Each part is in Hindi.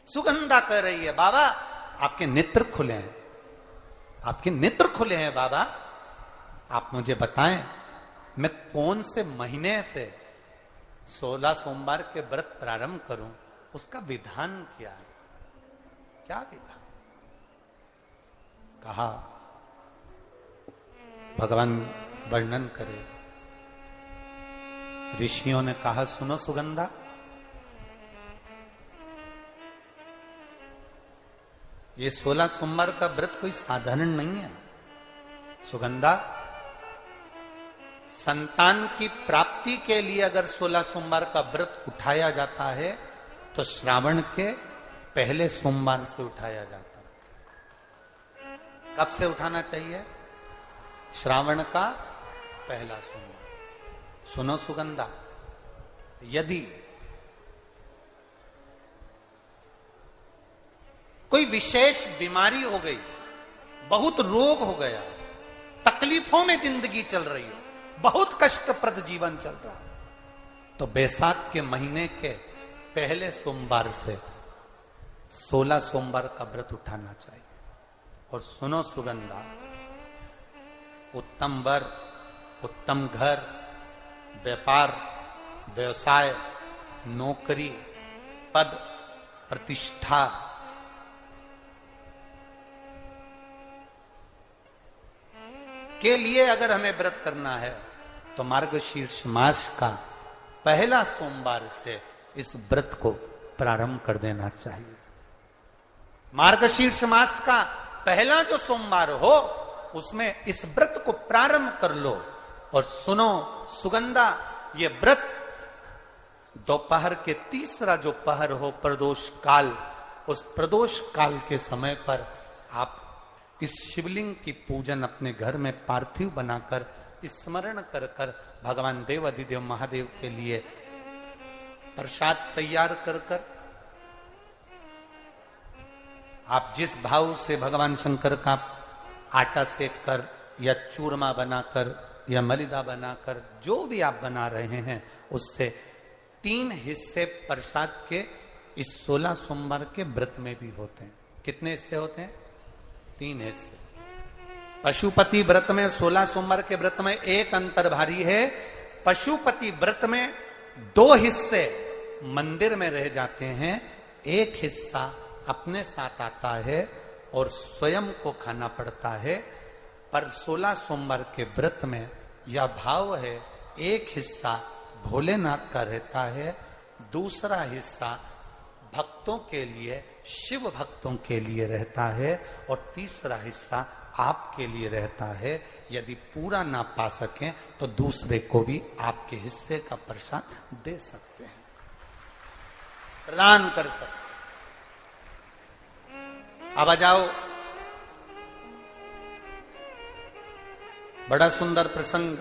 सुगंधा कह रही है, बाबा आपके नेत्र खुले हैं, आपके नेत्र खुले हैं बाबा, आप मुझे बताएं मैं कौन से महीने से 16 सोमवार के व्रत प्रारंभ करूं, उसका विधान क्या है, क्या विधान? कहा भगवान वर्णन करे। ऋषियों ने कहा सुनो सुगंधा, ये 16 सोमवार का व्रत कोई साधारण नहीं है। सुगंधा, संतान की प्राप्ति के लिए अगर 16 सोमवार का व्रत उठाया जाता है तो श्रावण के पहले सोमवार से उठाया जाता है। कब से उठाना चाहिए? श्रावण का पहला सोमवार। सुनो सुगंधा, यदि कोई विशेष बीमारी हो गई, बहुत रोग हो गया, तकलीफों में जिंदगी चल रही हो, बहुत कष्टप्रद जीवन चल रहा, तो बैसाख के महीने के पहले सोमवार से 16 सोमवार का व्रत उठाना चाहिए। और सुनो सुगंधा, उत्तम वर, उत्तम घर, व्यापार, व्यवसाय, नौकरी, पद, प्रतिष्ठा, के लिए अगर हमें व्रत करना है तो मार्गशीर्ष मास का पहला सोमवार से इस व्रत को प्रारंभ कर देना चाहिए। मार्गशीर्ष मास का पहला जो सोमवार हो उसमें इस व्रत को प्रारंभ कर लो। और सुनो सुगंधा, ये व्रत दोपहर के तीसरा जो पहर हो, प्रदोष काल, उस प्रदोष काल के समय पर आप इस शिवलिंग की पूजन अपने घर में पार्थिव बनाकर स्मरण कर कर भगवान देव अधिदेव महादेव के लिए प्रसाद तैयार कर कर, आप जिस भाव से भगवान शंकर का आटा सेक कर या चूरमा बनाकर या मलिदा बनाकर जो भी आप बना रहे हैं, उससे 3 हिस्से प्रसाद के इस 16 सोमवार के व्रत में भी होते हैं। कितने हिस्से होते हैं? 3 हिस्से। पशुपति व्रत में 16 सोमवार के व्रत में एक अंतर्भारी है। पशुपति व्रत में 2 हिस्से मंदिर में रह जाते हैं, एक हिस्सा अपने साथ आता है और स्वयं को खाना पड़ता है। पर 16 सोमवार के व्रत में यह भाव है, एक हिस्सा भोलेनाथ का रहता है, दूसरा हिस्सा भक्तों के लिए, शिव भक्तों के लिए रहता है, और तीसरा हिस्सा आपके लिए रहता है। यदि पूरा ना पा सकें तो दूसरे को भी आपके हिस्से का प्रसाद दे सकते हैं, प्रदान कर सकते हैं। अब आ जाओ, बड़ा सुंदर प्रसंग।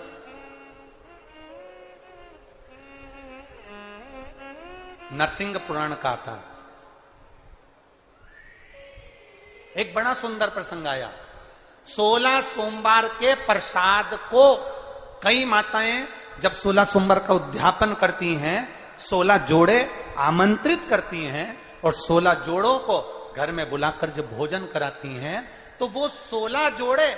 नरसिंह पुराण का आता, एक बड़ा सुंदर प्रसंग आया। 16 सोमवार के प्रसाद को कई माताएं जब 16 सोमवार का उद्यापन करती हैं, 16 जोड़े आमंत्रित करती हैं और 16 जोड़ों को घर में बुलाकर जब भोजन कराती हैं, तो वो 16 जोड़े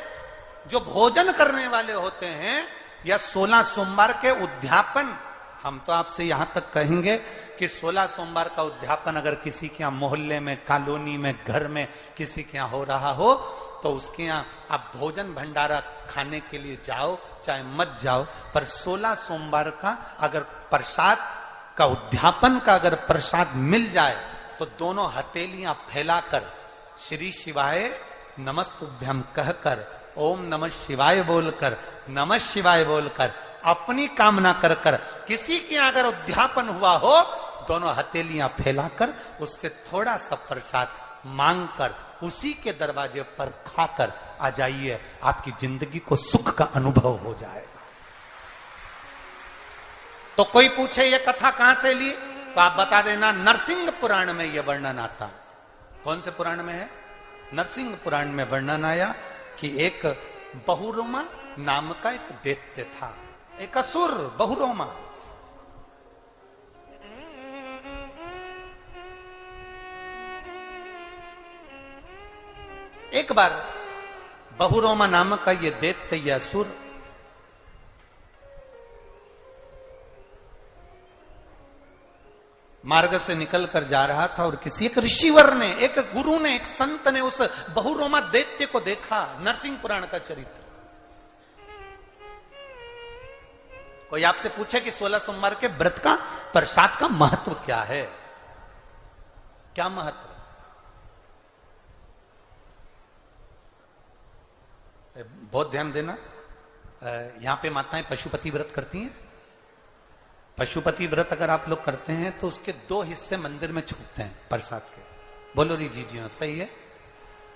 जो भोजन करने वाले होते हैं या 16 सोमवार के उद्यापन, हम तो आपसे यहां तक कहेंगे कि 16 सोमवार का उद्यापन अगर किसी के यहां मोहल्ले में, कॉलोनी में, घर में किसी के यहां हो रहा हो तो उसके यहां आप भोजन भंडारा खाने के लिए जाओ, चाहे मत जाओ, पर 16 सोमवार का अगर प्रसाद का उद्यापन का अगर प्रसाद मिल जाए तो दोनों हथेलियां फैलाकर श्री शिवाय नमस्तुभ्यम कहकर, ओम नमः शिवाय बोलकर, नमः शिवाय बोलकर अपनी कामना कर कर, किसी के अगर उद्यापन हुआ हो, दोनों हथेलियां फैलाकर उससे थोड़ा सा प्रसाद मांगकर उसी के दरवाजे पर खाकर आ जाइए, आपकी जिंदगी को सुख का अनुभव हो जाएगा। तो कोई पूछे ये कथा कहां से ली, तो आप बता देना नरसिंह पुराण में यह वर्णन आता है। कौन से पुराण में है? नरसिंह पुराण में वर्णन आया कि एक बहुरोमा नाम का एक दैत्य था, एक असुर बहुरोमा। एक बार बहुरोमा नामक का ये दैत्य या असुर मार्ग से निकल कर जा रहा था और किसी एक ऋषिवर ने, एक गुरु ने, एक संत ने उस बहुरोमा दैत्य को देखा। नरसिंह पुराण का चरित्र। कोई आपसे पूछे कि 16 सोमवार के व्रत का प्रसाद का महत्व क्या है, क्या महत्व? बहुत ध्यान देना, यहां पे माताएं पशुपति व्रत करती हैं। पशुपति व्रत अगर आप लोग करते हैं तो उसके 2 हिस्से मंदिर में छूटते हैं प्रसाद के। बोलो री जी हाँ, सही है।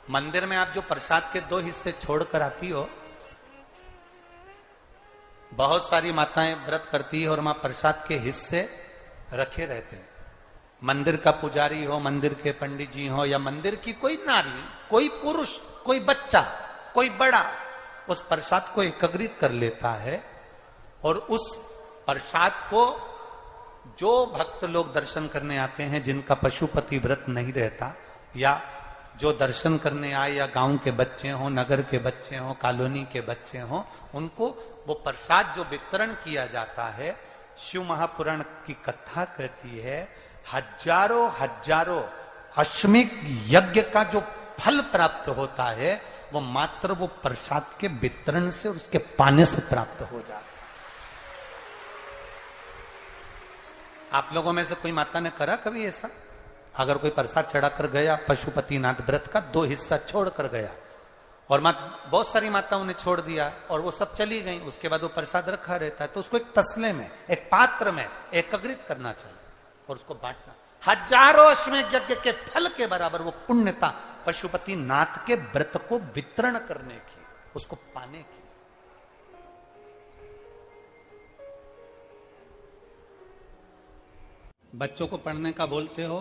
मंदिर में आप जो प्रसाद के 2 हिस्से छोड़कर आती हो, बहुत सारी माताएं व्रत करती है और वहां प्रसाद के हिस्से रखे रहते हैं। मंदिर का पुजारी हो, मंदिर के पंडित जी हो, या मंदिर की कोई नारी, कोई पुरुष, कोई बच्चा, कोई बड़ा, उस प्रसाद को एकत्रित कर लेता है और उस प्रसाद को जो भक्त लोग दर्शन करने आते हैं, जिनका पशुपति व्रत नहीं रहता, या जो दर्शन करने आए, या गांव के बच्चे हों, नगर के बच्चे हों, कॉलोनी के बच्चे हों, उनको वो प्रसाद जो वितरण किया जाता है, शिव महापुराण की कथा कहती है, हजारों हजारों अश्वमेध यज्ञ का जो फल प्राप्त होता है, वो मात्र वो प्रसाद के वितरण से और उसके पाने से प्राप्त हो जाता है। आप लोगों में से कोई माता ने करा कभी ऐसा? अगर कोई प्रसाद चढ़ाकर गया, पशुपतिनाथ व्रत का 2 हिस्सा छोड़कर गया, और बहुत सारी माताओं ने छोड़ दिया और वो सब चली गई, उसके बाद वो प्रसाद रखा रहता है, तो उसको एक तसले में, एक पात्र में एकत्रित करना चाहिए और उसको बांटना। हजारों अश्वमेध यज्ञ के फल के बराबर वो पुण्यता पशुपतिनाथ के व्रत को वितरण करने की, उसको पाने की। बच्चों को पढ़ने का बोलते हो,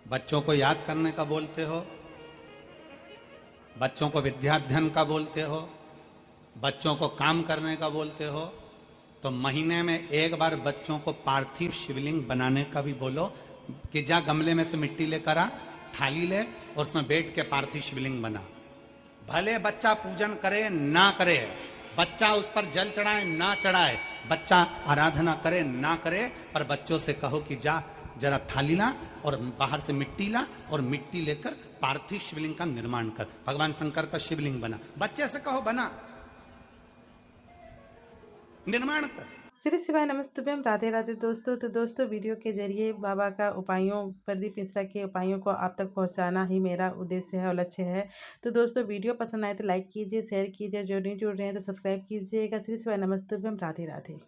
बच्चों को याद करने का बोलते हो, बच्चों को विद्याध्ययन का बोलते हो, बच्चों को काम करने का बोलते हो, तो महीने में एक बार बच्चों को पार्थिव शिवलिंग बनाने का भी बोलो कि जा गमले में से मिट्टी लेकर आ, थाली ले और उसमें बैठ के पार्थिव शिवलिंग बना। भले बच्चा पूजन करे ना करे, बच्चा उस पर जल चढ़ाए ना चढ़ाए, बच्चा आराधना करे ना करे, पर बच्चों से कहो कि जा जरा थाली ला और बाहर से मिट्टी ला और मिट्टी लेकर पार्थिव शिवलिंग का निर्माण कर। भगवान शंकर का शिवलिंग बना, बच्चे से कहो बना, निर्माण कर। श्री शिवाय नमस्तुभ्यम, राधे राधे दोस्तों। तो दोस्तों, वीडियो के जरिए बाबा का उपायों, प्रदीप मिश्रा के उपायों को आप तक पहुंचाना ही मेरा उद्देश्य है और लक्ष्य है। तो दोस्तों, वीडियो पसंद आए तो लाइक कीजिए, शेयर कीजिए, जो नहीं जुड़ रहे हैं तो सब्सक्राइब कीजिएगा। श्री शिवाय नमस्तुभ्यम, राधे राधे।